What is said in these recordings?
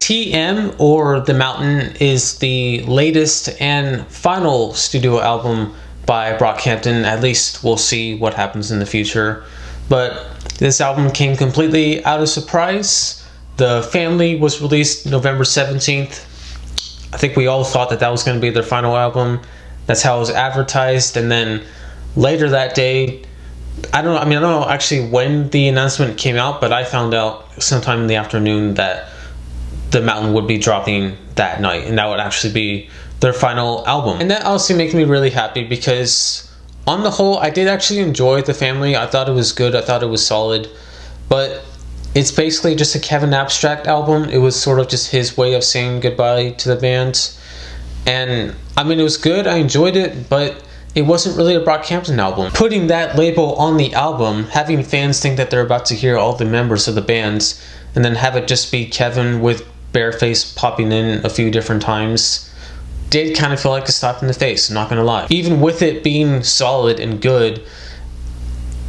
TM, or The Mountain, is the latest and final studio album by Brockhampton. At least we'll see what happens in the future. But this album came completely out of surprise. The Family was released November 17th. I think we all thought that that was going to be their final album. That's how it was advertised. And then later that day, I don't know actually when the announcement came out, but I found out sometime in the afternoon that The Mountain would be dropping that night, and that would actually be their final album. And that honestly makes me really happy, because on the whole, I did actually enjoy The Family. I thought it was good. I thought it was solid. But it's basically just a Kevin Abstract album. It was sort of just his way of saying goodbye to the band. And I mean, it was good. I enjoyed it, but it wasn't really a Brockhampton album. Putting that label on the album, having fans think that they're about to hear all the members of the bands, and then have it just be Kevin with Bareface popping in a few different times, did kind of feel like a slap in the face, I'm not gonna lie. Even with it being solid and good,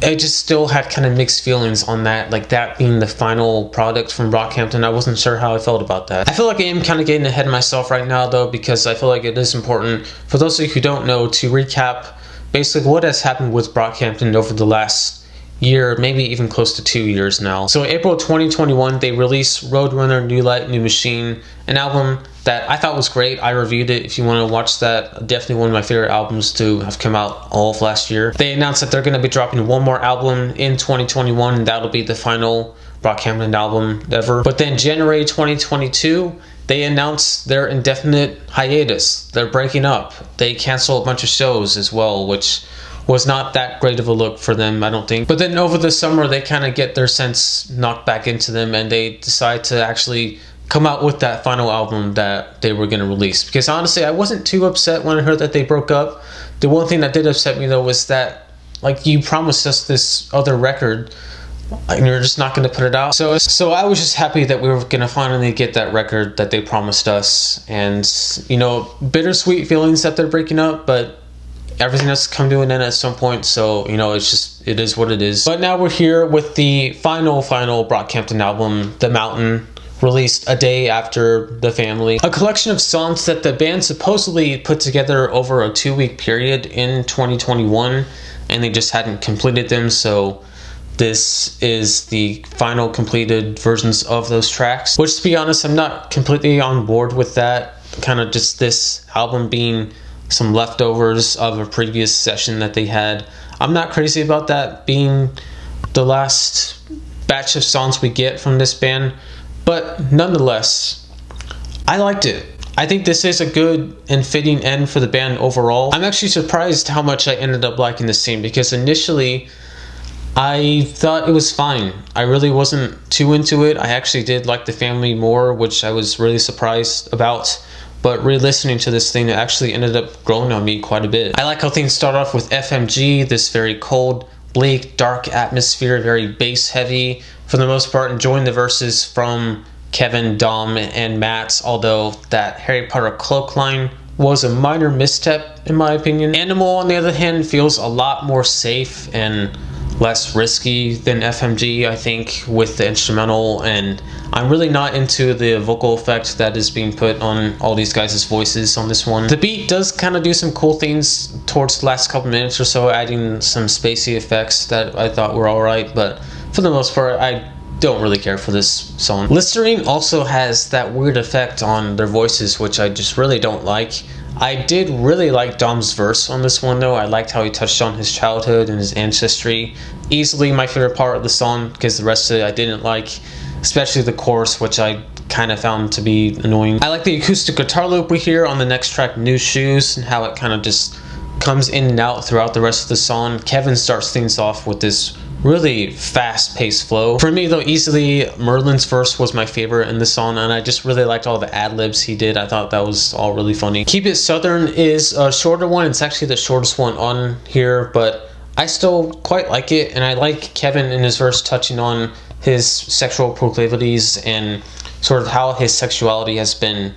I just still had kind of mixed feelings on that, like that being the final product from Brockhampton. I wasn't sure how I felt about that. I feel like I am kind of getting ahead of myself right now though, because I feel like it is important for those of you who don't know to recap basically what has happened with Brockhampton over the last year, maybe even close to 2 years now. So April 2021, they released Roadrunner New Light New Machine, an album that I thought was great. I reviewed it. If you want to watch that, definitely one of my favorite albums to have come out all of last year. They announced that they're going to be dropping one more album in 2021, and that'll be the final Brockhampton album ever. But then January 2022, they announced their indefinite hiatus. They're breaking up. They canceled a bunch of shows as well, which was not that great of a look for them, I don't think. But then over the summer, they kind of get their sense knocked back into them, and they decide to actually come out with that final album that they were going to release. Because honestly, I wasn't too upset when I heard that they broke up. The one thing that did upset me though was that, like, you promised us this other record and you're just not going to put it out. So I was just happy that we were going to finally get that record that they promised us. And, you know, bittersweet feelings that they're breaking up, but everything has come to an end at some point, so, you know, it is what it is. But now we're here with the final Brockhampton album, The Mountain, released a day after The Family. A collection of songs that the band supposedly put together over a 2-week period in 2021, and they just hadn't completed them, so this is the final completed versions of those tracks. Which, to be honest, I'm not completely on board with that. Kind of just this album being some leftovers of a previous session that they had. I'm not crazy about that being the last batch of songs we get from this band, but nonetheless, I liked it. I think this is a good and fitting end for the band overall. I'm actually surprised how much I ended up liking this scene, because initially I thought it was fine. I really wasn't too into it. I actually did like The Family more, which I was really surprised about. But re-listening to this thing, it actually ended up growing on me quite a bit. I like how things start off with FMG, this very cold, bleak, dark atmosphere, very bass heavy. For the most part, enjoying the verses from Kevin, Dom, and Matt, although that Harry Potter cloak line was a minor misstep in my opinion. Animal, on the other hand, feels a lot more safe and less risky than FMG, I think, with the instrumental, and I'm really not into the vocal effect that is being put on all these guys' voices on this one. The beat does kind of do some cool things towards the last couple minutes or so, adding some spacey effects that I thought were alright, but for the most part, I don't really care for this song. Listerine also has that weird effect on their voices, which I just really don't like. I did really like Dom's verse on this one though. I liked how he touched on his childhood and his ancestry. Easily my favorite part of the song, because the rest of it I didn't like, especially the chorus, which I kind of found to be annoying. I like the acoustic guitar loop we hear on the next track, New Shoes, and how it kind of just comes in and out throughout the rest of the song. Kevin starts things off with this really fast-paced flow. For me though, easily Merlin's verse was my favorite in the song, and I just really liked all the ad-libs he did. I thought that was all really funny. Keep It Southern is a shorter one. It's actually the shortest one on here, but I still quite like it, and I like Kevin in his verse touching on his sexual proclivities and sort of how his sexuality has been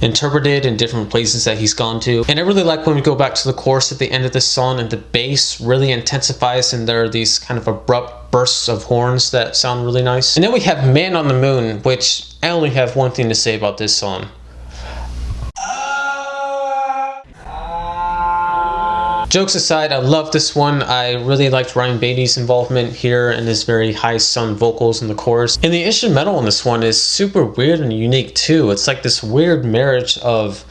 interpreted in different places that he's gone to. And I really like when we go back to the chorus at the end of this song and the bass really intensifies and there are these kind of abrupt bursts of horns that sound really nice. And then we have Man on the Moon, which I only have one thing to say about this song. Jokes aside, I love this one. I really liked Ryan Beatty's involvement here and his very high sung vocals in the chorus. And the instrumental in this one is super weird and unique too. It's like this weird marriage of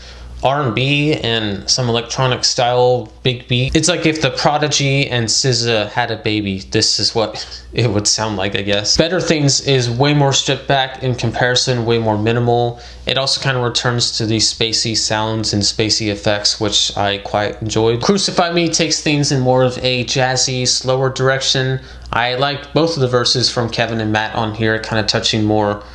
R&B and some electronic style big beat. It's like if the Prodigy and SZA had a baby, this is what it would sound like, I guess. Better Things is way more stripped back in comparison, way more minimal. It also kind of returns to these spacey sounds and spacey effects, which I quite enjoyed. Crucify Me takes things in more of a jazzy, slower direction. I like both of the verses from Kevin and Matt on here, kind of touching more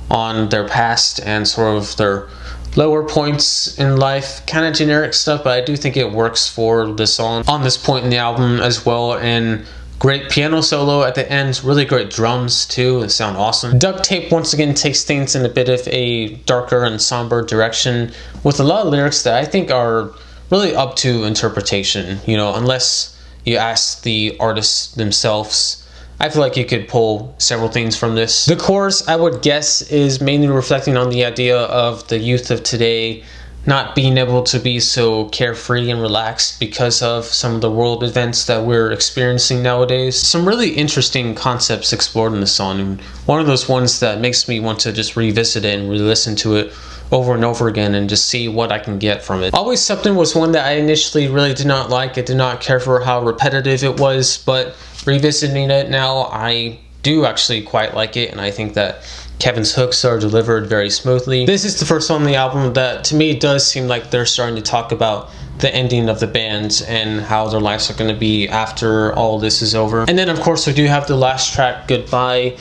on their past and sort of their lower points in life, kind of generic stuff, but I do think it works for the song on this point in the album as well. And great piano solo at the end, really great drums too, they sound awesome. Duct Tape once again takes things in a bit of a darker and somber direction with a lot of lyrics that I think are really up to interpretation, you know, unless you ask the artists themselves. I feel like you could pull several things from this. The chorus, I would guess, is mainly reflecting on the idea of the youth of today not being able to be so carefree and relaxed because of some of the world events that we're experiencing nowadays. Some really interesting concepts explored in the song, and one of those ones that makes me want to just revisit it and re-listen to it over and over again and just see what I can get from it. Always Something was one that I initially really did not like. I did not care for how repetitive it was, but revisiting it now, I do actually quite like it, and I think that Kevin's hooks are delivered very smoothly. This is the first song on the album that to me does seem like they're starting to talk about the ending of the band and how their lives are going to be after all this is over. And then of course we do have the last track, Goodbye,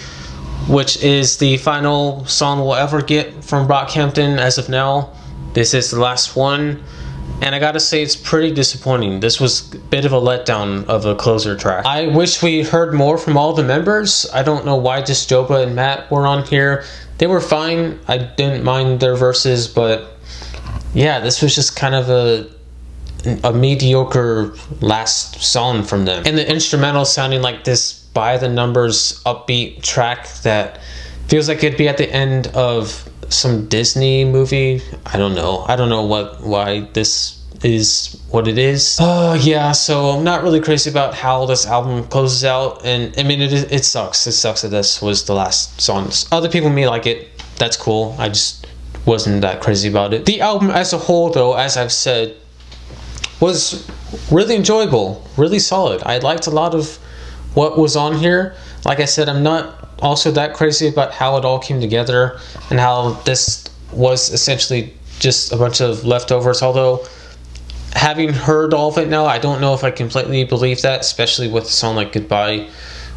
which is the final song we'll ever get from Brockhampton as of now. This is the last one, and I gotta say it's pretty disappointing. This was a bit of a letdown of a closer track. I wish we heard more from all the members. I don't know why just Joba and Matt were on here. They were fine. I didn't mind their verses, but yeah, this was just kind of a mediocre last song from them. And the instrumental sounding like this by the numbers upbeat track that feels like it'd be at the end of some Disney movie. I don't know why this is what it is. Yeah, so I'm not really crazy about how this album closes out, and I mean it sucks that this was the last song. Other people may like it, that's cool. I just wasn't that crazy about it. The album as a whole though, as I've said, was really enjoyable, really solid. I liked a lot of what was on here. Like I said, I'm not also that crazy about how it all came together and how this was essentially just a bunch of leftovers, although having heard all of it now, I don't know if I completely believe that, especially with a song like Goodbye,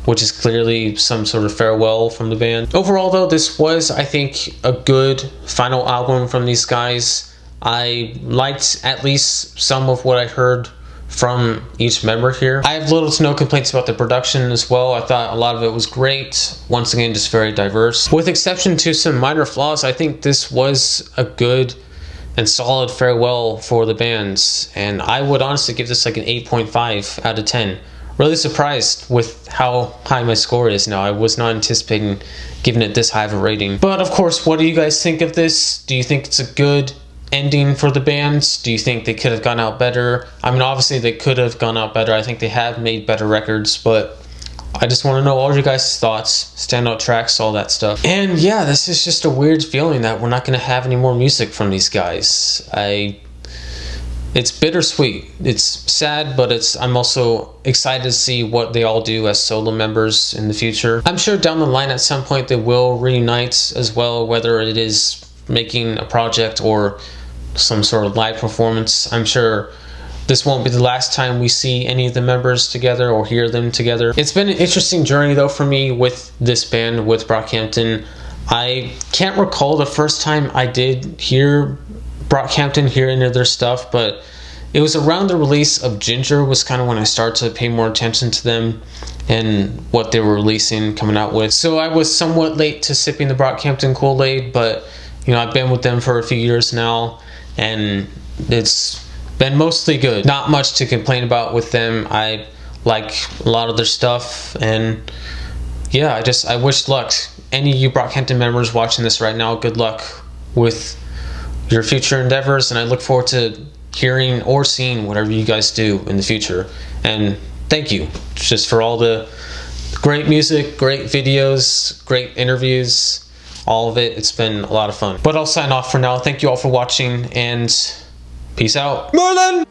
which is clearly some sort of farewell from the band. Overall though, this was, I think, a good final album from these guys. I liked at least some of what I heard from each member here. I have little to no complaints about the production as well. I thought a lot of it was great. Once again, just very diverse. With exception to some minor flaws, I think this was a good and solid farewell for the bands. And I would honestly give this like an 8.5 out of 10. Really surprised with how high my score is now. I was not anticipating giving it this high of a rating. But of course, what do you guys think of this? Do you think it's a good ending for the bands? Do you think they could have gone out better? I mean, obviously they could have gone out better. I think they have made better records, but I just want to know all your guys' thoughts, standout tracks, all that stuff. And yeah, this is just a weird feeling that we're not going to have any more music from these guys. It's bittersweet. It's sad, but I'm also excited to see what they all do as solo members in the future. I'm sure down the line at some point they will reunite as well, whether it is making a project or some sort of live performance. I'm sure this won't be the last time we see any of the members together or hear them together. It's been an interesting journey though for me with this band, with Brockhampton. I can't recall the first time I did hear Brockhampton, hear any of their stuff, but it was around the release of Ginger was kind of when I started to pay more attention to them and what they were releasing, coming out with. So I was somewhat late to sipping the Brockhampton Kool-Aid, but You know, I've been with them for a few years now, and it's been mostly good. Not much to complain about with them. I like a lot of their stuff, and yeah, I wish luck. Any of you Brockhampton members watching this right now, good luck with your future endeavors, and I look forward to hearing or seeing whatever you guys do in the future. And thank you just for all the great music, great videos, great interviews, all of it. It's been a lot of fun. But I'll sign off for now. Thank you all for watching, and peace out. Merlin!